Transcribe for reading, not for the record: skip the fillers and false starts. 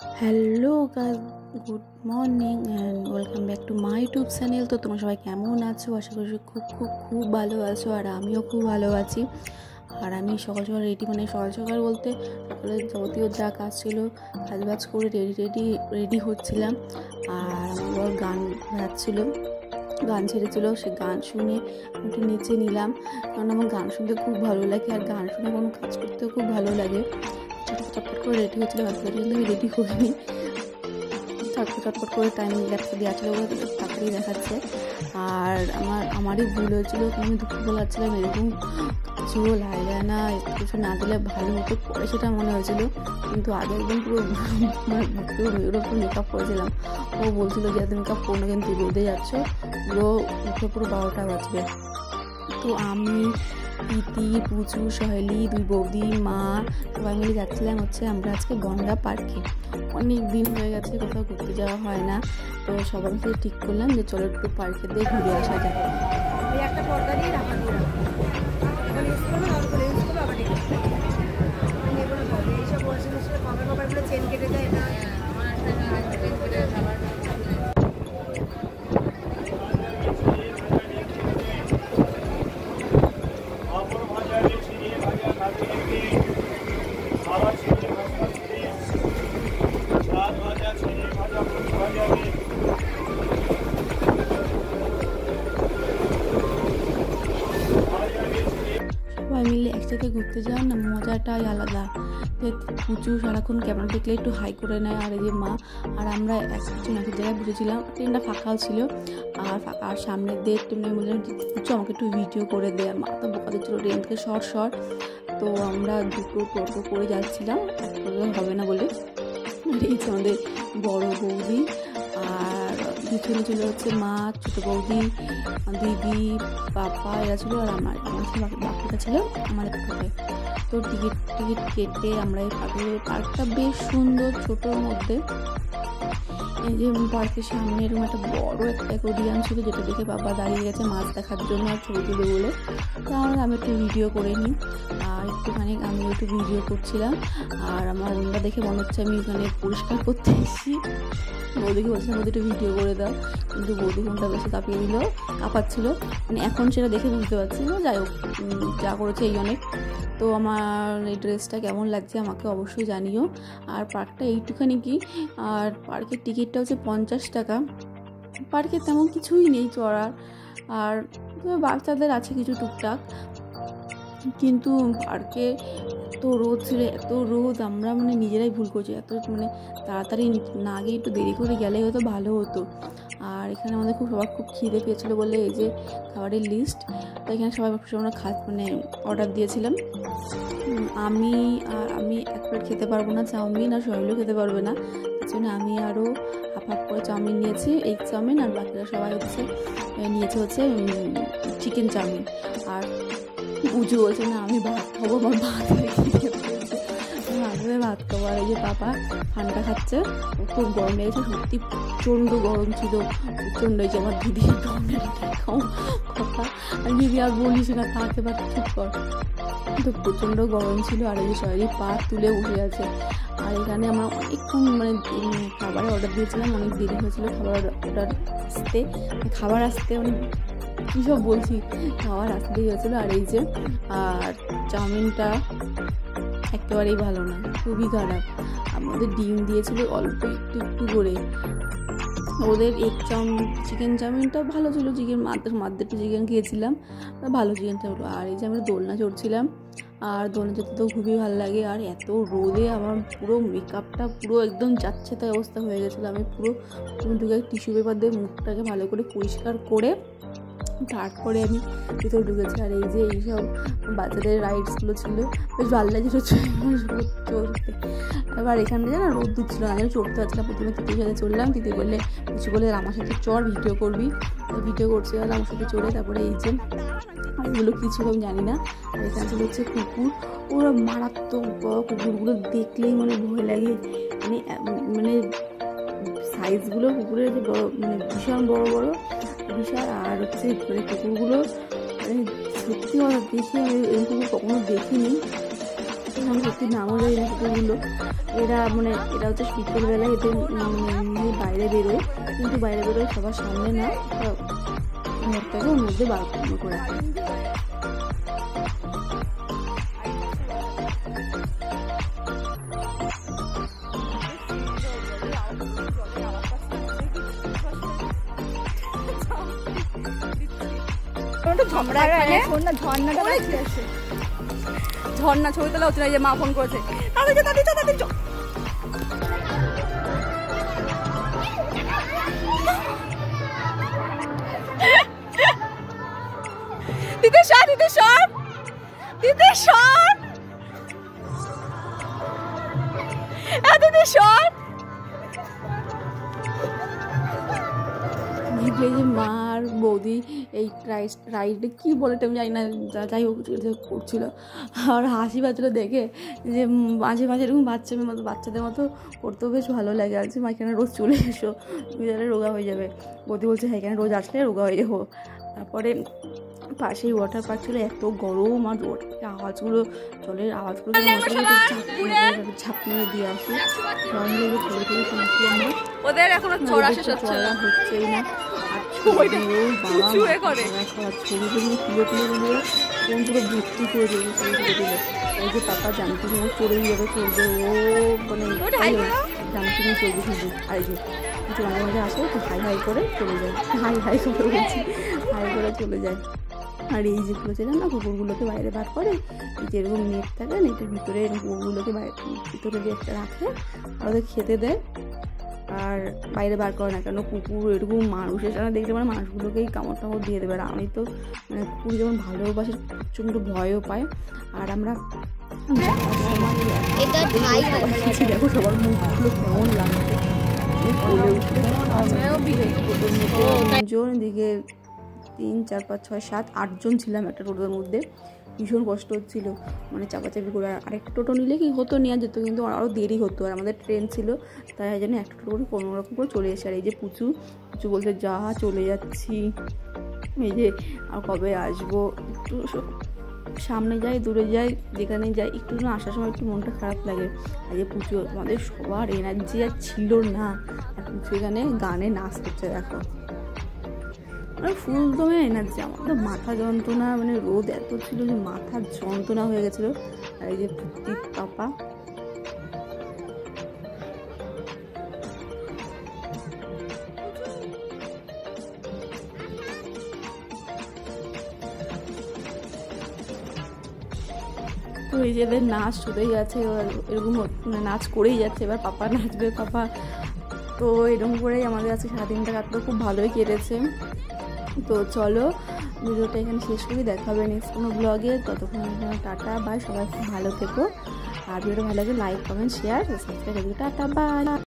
Hello guys, good morning and welcome back to my YouTube channel. তো তোমরা সবাই কেমন আছো? আশা করি খুব খুব খুব ভালো আছো, আর আমিও খুব ভালো আছি। আর আমি সকাল সকাল সকাল সকাল বলতে সকালে যাবতীয় যা কাজ ছিল কাজবাজ করে রেডি হচ্ছিলাম। আর আমার গান বাজছিল, গান ছেড়েছিল, সে গান শুনে একটু নেচে নিলাম, কারণ আমার গান শুনতে খুব ভালো লাগে আর গান শুনে কোনো কাজ করতেও খুব ভালো লাগে। চটপট করে রেডি হচ্ছিলাম, আজকে কিন্তু আমি রেডি করিনি, চটপট করে টাইম ল্যাপসে দেওয়া ছিল বলে তাড়াতাড়ি দেখাচ্ছে। আর আমারই ভুল হয়েছিলো, আমি দুপুরবেলা যাচ্ছিলাম এরকম কিছু লাগে না, কিছু না দিলে ভালো হতো, পরে সেটা মনে হয়েছিল। কিন্তু আগে একদম পুরো পুরো মেকআপ করেছিলাম। ও বলছিল যে এত মেকআপ করো না, কিন্তু রোদে যাচ্ছ, পুরো উঠে পুরো 12টা বাজবে। তো আমি, প্রীতি, পুচু, সহেলি, দুই বৌদি, মা সবাই মিলে যাচ্ছিলাম আমরা আজকে বনগাঁ পার্কে। অনেক দিন হয়ে গেছে কোথাও ঘুরতে যাওয়া হয় না, তো সবাই মিলে ঠিক করলাম যে চলো একটু পার্কে দিয়ে ঘুরে আসা যায়। একটা পর্দা দিয়ে রাখা এইসব ওয়াশিং মেশিনে কভার চেন কেটে দেয় না। সবাই মিলে একসাথে ঘুরতে যাওয়ার না মজাটাই আলাদা। পুচু সারাক্ষণ ক্যামেরা দেখলে একটু হাই করে নেয়, আর এই যে মা আর আমরা একজন এক জায়গায় বসেছিলাম, ট্রেনটা ফাঁকাও ছিল। আর সামনে দিয়ে ট্রেনের মধ্যে পুচু আমাকে একটু ভিডিও করে দেয়, আর মা তো বোকা দিচ্ছিলো ট্রেন থেকে সর। তো আমরা দুটো টোটো করে যাচ্ছিলাম, হবে না বলে। এই আমাদের বড় বৌদি, আর পিছনে ছিল হচ্ছে মা, ছোটো বৌদি, দিদি, বাবা, এরা ছিল, আর আমার বাকিটা ছিল আমাদের টোটোতে। তো টিকিট কেটে আমরা এই পার্কটা বেশ সুন্দর, ছোটোর মধ্যে। এই যে পার্কের সামনে এরকম একটা বড় একটা অ্যাকোয়ারিয়াম ছিল, যেটা দেখে বাবা দাঁড়িয়ে গেছে মাছ দেখার জন্য আর ছবি তুলে বলে। তাহলে আমি একটু ভিডিও করে নিই, আর একটুখানি আমি একটু ভিডিও করছিলাম। আর আমার রুমটা দেখে মনে হচ্ছে আমি ওখানে পরিষ্কার করতে এসেছি। বৌদিকে বলছিলাম বৌদি একটু ভিডিও করে দাও, কিন্তু বৌদি ফোনটা বেশি কাঁপাচ্ছিল, মানে এখন সেটা দেখে বুঝতে পারছি না। যাই হোক, যা করেছে এই অনেক। তো আমার এই ড্রেসটা কেমন লাগছে আমাকে অবশ্যই জানিও। আর পার্কটা এইটুখানি কি, আর পার্কের টিকিটটা হচ্ছে 50 টাকা। পার্কে তেমন কিছুই নেই চড়ার, আর বাচ্চাদের আছে কিছু টুকটাক, কিন্তু পার্কে এত রোদ ছিল, এত রোদ, আমরা মানে নিজেরাই ভুল করছি, এত মানে তাড়াতাড়ি না গিয়ে একটু দেরি করে গেলে হয়তো ভালো হতো। আর এখানে আমাদের সবার খুব খিদে পেয়েছিলো বলে এই যে খাবারের লিস্ট, তো এখানে সবাই আমরা মানে অর্ডার দিয়েছিলাম। আমি এক প্লেট খেতে পারবো না চাউমিন, আর সবাইও খেতে পারবে না, তার জন্য আমি আরও হাফ করে চাউমিন নিয়েছি, এগ চাউমিন, আর বাকিরা সবাই নিয়েছে চিকেন চাউমিন। আর পুজো বলছে না আমি ভাত খাবো, আমার ভাত ভাত খাবো। আর এই যে পাপা ঠান্ডা খাচ্ছে, খুব গরম লেগেছে, সত্যি প্রচণ্ড গরম ছিল, প্রচণ্ড। এই যে আমার দিদি কথা, আর দিদি আর বলিস না, তাকে বা চুপ কর। তো প্রচণ্ড গরম ছিল, আর এই যে সবাই পা তুলে বসে আছে। আর এখানে আমার অনেকক্ষণ মানে খাবারের অর্ডার দিয়েছিলাম, অনেক দেরি হয়েছিল খাবার আসতে অনেক কী সব বলছি, খাবার আসতেই হয়েছিলো। আর এই যে আর চাউমিনটা একেবারেই ভালো না, খুবই খারাপ। আমাদের ডিম দিয়েছিল অল্প একটু করে, ওদের চিকেন চাউমিনটা ভালো ছিল, মাদ্দের চিকেন খেয়েছিলাম, ভালো চিকেনটা হলো। আর এই যে আমরা দোলনা চড়ছিলাম, আর দোলনা চড়তে তো খুবই ভালো লাগে। আর এত রোদে আমার পুরো মেকআপটা পুরো একদম যাচ্ছে তাই অবস্থা হয়ে গেছিলো। আমি পুরো ঢুকে টিস্যু পেপার দিয়ে মুখটাকে ভালো করে পরিষ্কার করে তারপরে আমি ভিতরে ঢুকেছি। আর এই যে এইসব বাচ্চাদের রাইডসগুলো ছিল, বেশ ভালো লাগছিল চলতে। এবার এখানে না রোদ ছিল না, আমি চড়তে পারছিলাম। প্রথমে তিতির সাথে চললাম, তিতি বললে কিছু বলে আমার সাথে চড়, ভিডিও করবি, ভিডিও করছি আর আমার সাথে চড়ে। তারপরে এই যে এগুলো কিছু আমি জানি না। আর এখানে ছিল হচ্ছে কুকুর, ওরা মারাত্মক বড় কুকুরগুলো দেখলেই মানে ভয় লাগে, মানে সাইজগুলো কুকুরের যে বড়, মানে ভীষণ বড় বিশাল। আর হচ্ছে মানে কুকুরগুলো মানে সত্যি কথা দেখি আমি এরকম কখনো দেখিনি। আমি সত্যি নামও যাই না কুকুরগুলো। এরা হচ্ছে শীতের বেলা এদের বাইরে বেরোয়, কিন্তু বাইরে বেরোয় সবার সামনে না, ঘর থেকে ওর মধ্যে বার করে রাখে। ঝর্ণা ছবি তোলা হচ্ছে না, যে মা ফোন করেছে। যে মা আর বৌদি এই রাইডে কী বলে আমি জানি না, যাই হোক করছিল। আর হাসি পাচ্ছিলো দেখে, যে মাঝে মাঝে এরকম বাচ্চাদের মতো করতেও বেশ ভালো লাগে। আর যে মা এখানে রোজ চলে এসো, তুমি তাহলে রোগা হয়ে যাবে। বৌদি বলছে হ্যাঁ, এখানে রোজ আসলে রোগা হয়ে যাবো। তারপরে পাশেই ওয়াটার পার্ক ছিল, এত গরম, আর আওয়াজগুলো, জলের আওয়াজগুলো ঝাঁপ মেরে দিয়ে আসে। সবাই মিলে ছেলে ছেলে শুনছি আমরা, ওদের এখনো চড়া শেষ হচ্ছেই না। ছবি পুরো ভর্তি করে দিল, এই যে পাপা জানতে চড়েই যাবে, চলবে ও, মানে জানতে চলবে শুধু। আর এই যে কিছু মাঝে মাঝে আসে, একটু হাই হাই করে চলে যায়, হাই করে বলছি, হাই করে চলে যায়। আর এই যেগুলো ছিলাম না, কুকুরগুলোকে বাইরে বার করে, যেরকম নেট থাকে, নেটের ভিতরে এরকম কুকুরগুলোকে ভিতরে একটা রাখে, আর ওদের খেতে দেয়, আর বাইরে বার করে না। কেন কুকুর এরকম মানুষের সামনে দেখলে মানে মানুষগুলোকেই কামড় দিয়ে দেবে। আর আমি তো মানে কুকুর যেমন ভালোবাসি, প্রচণ্ড ভয়ও পায়। আর আমরা দেখো সবার মুখগুলো কেমন লাগছে, এদিকে 3, 4, 5, 6, 7, 8জন ছিলাম একটা টোটোর মধ্যে। ভীষণ কষ্ট হচ্ছিল, মানে চাপাচাপি করে। আরেকটা টোটো নিলে কি হতো, নেওয়া যেত, কিন্তু আরও দেরি হতো। আর আমাদের ট্রেন ছিল, তাই জন্য একটা টোটো করে কোনো রকম করে চলে এসে। আর এই যে পুচু বলছে যা চলে যাচ্ছি, এই যে আর কবে আসবো। একটু সামনে যাই, দূরে যাই, যেখানে যাই, একটু না আসার সময় একটু মনটা খারাপ লাগে। আর যে পুচু, আমাদের সবার এনার্জি আর ছিল না, আর পুচু এখানে গানে নাচ করছে দেখো, মানে ফুল দমে এনার্জি। আমাদের মাথা যন্ত্রণা, মানে রোদ এত ছিল যে মাথা যন্ত্রণা হয়ে গেছিলো। আর এই যে পাপা তো এই যে নাচ চলেই যাচ্ছে, এরকম নাচ করেই যাচ্ছে। এবার পাপা নাচবে, পাপা। তো এরকম করেই আমাদের আজকে সারাদিনটা কাটলো, খুব ভালোই কেটেছে। তো চলো ভিডিওটা এখানে শেষ করি, দেখা হবে নেক্সট কোনো ব্লগে। ততক্ষণ টাটা বাই, সবাই খুব ভালো থেকো। আর ভিডিওটা ভালো লাগে লাইক, কমেন্ট, শেয়ার, সাবস্ক্রাইব করে দিও। Tata bye.